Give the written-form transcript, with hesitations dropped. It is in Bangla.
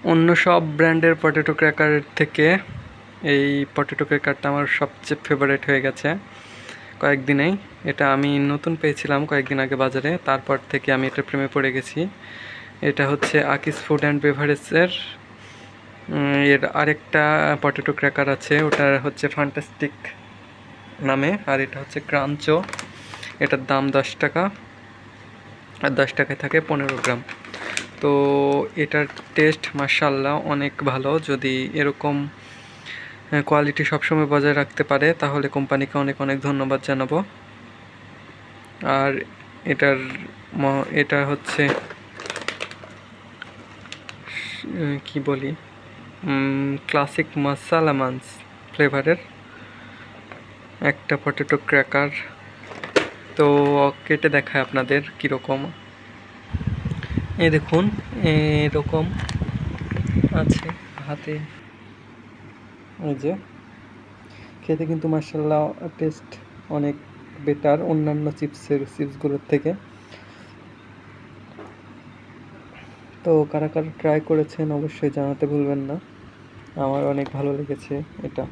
অন্য সব ব্র্যান্ডের পটেটো ক্র্যাকারের থেকে এই পটেটো ক্র্যাকারটা আমার সবচেয়ে ফেভারিট হয়ে গেছে কয়েকদিনেই। এটা আমি নতুন পেয়েছিলাম কয়েকদিন আগে বাজারে, তারপর থেকে আমি এটার প্রেমে পড়ে গেছি। এটা হচ্ছে আকিস ফুড অ্যান্ড বেভারেজের। এর আরেকটা পটেটো ক্র্যাকার আছে, ওটা হচ্ছে ফ্যান্টাস্টিক নামে, আর এটা হচ্ছে ক্রাঞ্চো। এটার দাম 10 টাকা, আর 10 টাকায় থাকে 15 গ্রাম। তো এটার টেস্ট মাশাআল্লাহ অনেক ভালো। যদি এরকম কোয়ালিটি সবসময় বজায় রাখতে পারে তাহলে কোম্পানিকে অনেক অনেক ধন্যবাদ জানাবো। আর এটার এটা হচ্ছে কি বলি, ক্লাসিক মাসালা মাঞ্চ ফ্লেভারের একটা পটেটো ক্র্যাকার। তো কেটে দেখায় আপনাদের কীরকম। এই দেখুন এরকম আছে হাতে, এই যে খেতে কিন্তু মাশাআল্লাহ টেস্ট অনেক বেটার অন্যান্য চিপসগুলোর থেকে। তো কারা কারা ট্রাই করেছেন অবশ্যই জানাতে ভুলবেন না। আমার অনেক ভালো লেগেছে এটা।